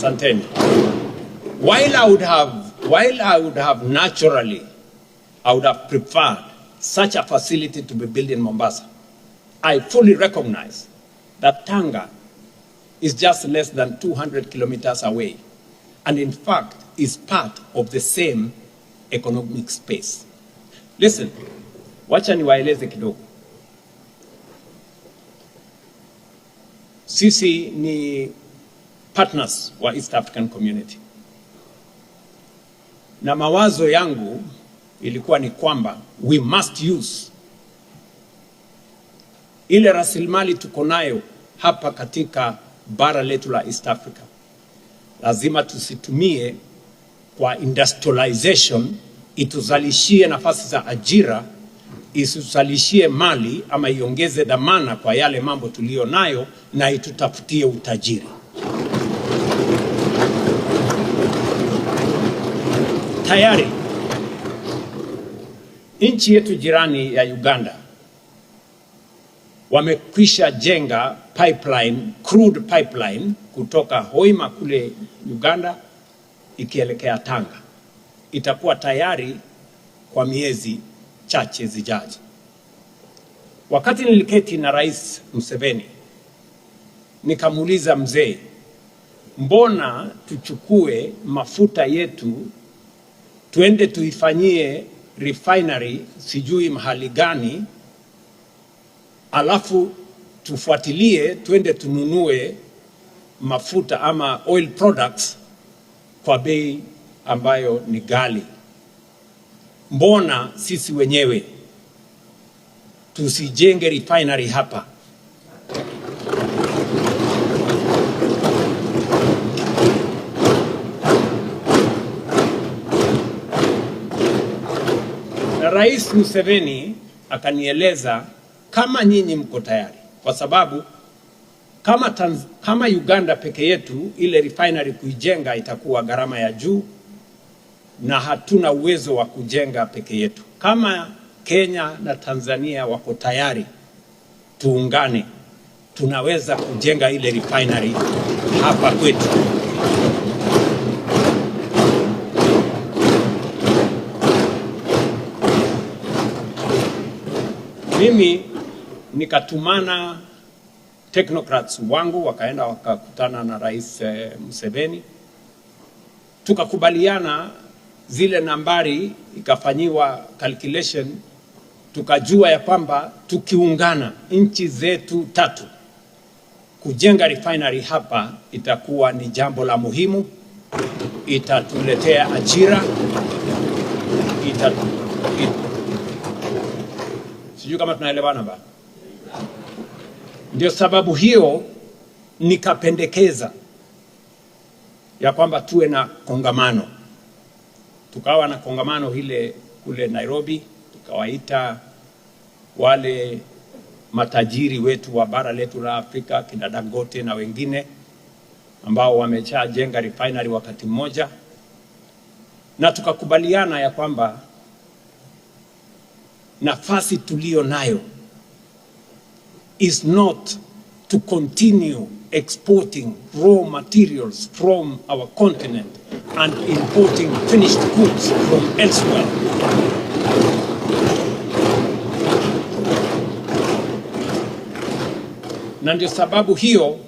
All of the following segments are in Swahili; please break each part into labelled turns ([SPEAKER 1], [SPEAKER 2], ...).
[SPEAKER 1] Asanteni. While I would have naturally, I would have preferred such a facility to be built in Mombasa, I fully recognize that Tanga is just less than 200 kilometers away, and in fact is part of the same economic space. Listen, wacha niwaeleze kidogo. Sisi ni partners wa East African Community. Na mawazo yangu ilikuwa ni kwamba we must use ile rasilimali tuko nayo hapa katika bara letu la East Africa. Lazima tusitumie kwa industrialization, ituzalishie nafasi za ajira, isuzalishie mali ama iongeze dhamana kwa yale mambo tulio nayo na itutafutie utajiri. Tayari nchi yetu jirani ya Uganda wamekwisha jenga pipeline, crude pipeline kutoka Hoima kule Uganda ikielekea Tanga. Itakuwa tayari kwa miezi chache zijazo. Wakati niliketi na Rais Museveni, nikamuuliza mzee, mbona tuchukue mafuta yetu tuende tuifanyie refinery sijui mahali gani, alafu tufuatilie tuende tununue mafuta ama oil products kwa bei ambayo ni ghali? Mbona sisi wenyewe tusijenge refinery hapa? Na Rais Museveni akanieleza kama nyinyi mko tayari, kwa sababu kama Uganda peke yetu ile refinery kuijenga itakuwa gharama ya juu na hatuna uwezo wa kujenga peke yetu. Kama Kenya na Tanzania wako tayari, tuungane, tunaweza kujenga ile refinery hapa kwetu. Mimi nikatumana technocrats wangu wakaenda wakakutana na Rais Museveni, tukakubaliana zile nambari, ikafanyiwa calculation, tukajua ya kwamba tukiungana nchi zetu tatu kujenga refinery hapa itakuwa ni jambo la muhimu, itatuletea ajira, sijui kama tunaelewana ba. Ndio sababu hiyo nikapendekeza ya kwamba tuwe na kongamano. Tukawa na kongamano hile kule Nairobi, tukawaita wale matajiri wetu wa bara letu la Afrika, kina Dangote na wengine ambao wameshajenga refinery wakati mmoja, na tukakubaliana ya kwamba nafasi tulio nayo is not to continue exporting raw materials from our continent and importing finished goods from elsewhere. Na ndio sababu hiyo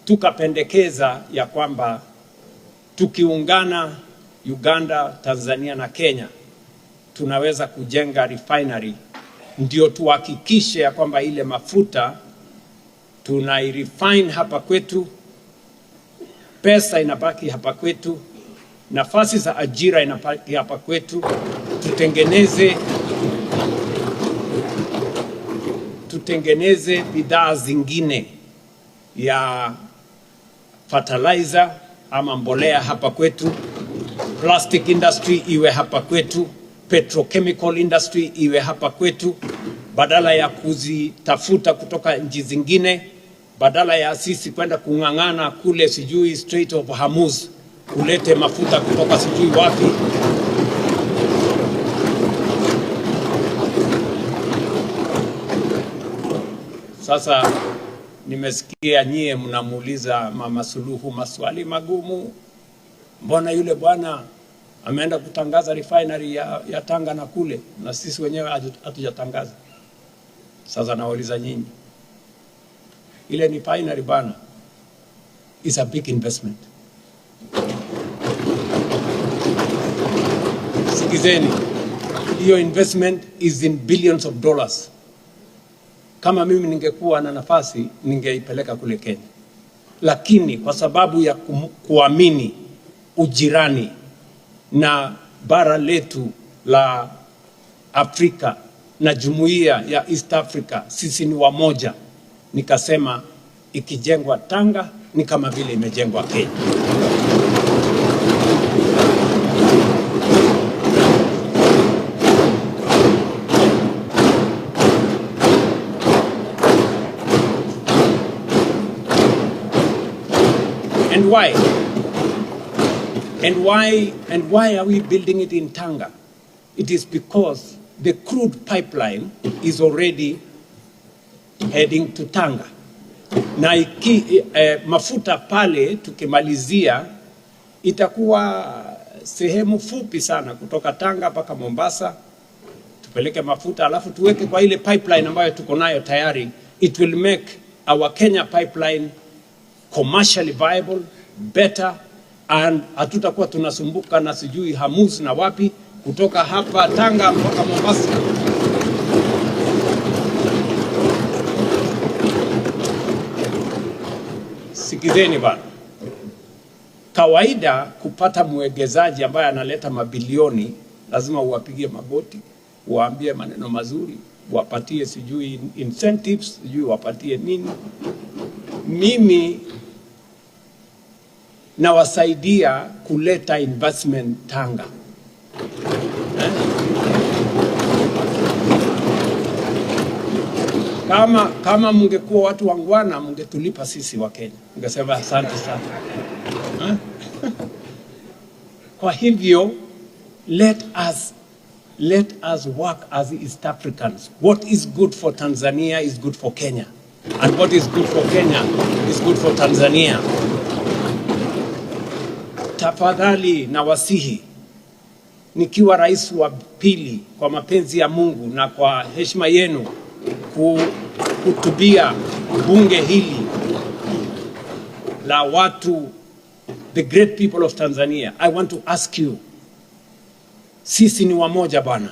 [SPEAKER 1] tukapendekeza ya kwamba tukiungana Uganda, Tanzania na Kenya tunaweza kujenga refinery, ndio tuhakikishe ya kwamba ile mafuta tunairefine hapa kwetu, pesa inabaki hapa kwetu, nafasi za ajira inabaki hapa kwetu, tutengeneze bidhaa zingine ya fertilizer ama mbolea hapa kwetu, plastic industry iwe hapa kwetu, petrochemical industry iwe hapa kwetu, badala ya kuzitafuta kutoka nchi zingine, badala ya sisi kwenda kung'ang'ana kule sijui Strait of Hormuz kulete mafuta kutoka sijui wapi. Sasa nimesikia nyie mnamuuliza Mama Suluhu maswali magumu. Mbona yule bwana ameenda kutangaza refinery ya Tanga na kule, na sisi wenyewe hatujatangaza? Sasa nauliza nyinyi, ile ni refinery bana, is a big investment. Sikizeni, hiyo investment is in billions of dollars. Kama mimi ningekuwa na nafasi ningeipeleka kule Kenya, lakini kwa sababu ya kuamini ujirani na bara letu la Afrika na jumuiya ya East Africa, sisi ni wamoja, nikasema ikijengwa Tanga ni kama vile imejengwa Kenya. And why? And why are we building it in Tanga? It is because the crude pipeline is already heading to Tanga. Na mafuta pale tukimalizia itakuwa sehemu fupi sana kutoka Tanga mpaka Mombasa. Tupeleke mafuta alafu tuweke kwa ile pipeline ambayo tuko nayo tayari. It will make our Kenya pipeline commercially viable, better, and hatutakuwa tunasumbuka na sijui Hamus na wapi kutoka hapa Tanga mpaka Mombasa. Sikizeni bana, kawaida kupata mwegezaji ambaye analeta mabilioni lazima uwapigie magoti, uwaambie maneno mazuri, wapatie sijui incentives, sijui wapatie nini. Mimi nawasaidia kuleta investment Tanga. Kama mungekuwa watu wangwana, mungetulipa sisi wa Kenya, mungesema asante sana. Kwa hivyo let us work as East Africans. What is good for Tanzania is good for Kenya, and what is good for Kenya is good for Tanzania. Tafadhali na wasihi, nikiwa rais wa pili, kwa mapenzi ya Mungu na kwa heshima yenu, kutubia bunge hili la watu, the great people of Tanzania, I want to ask you, sisi ni wamoja bana.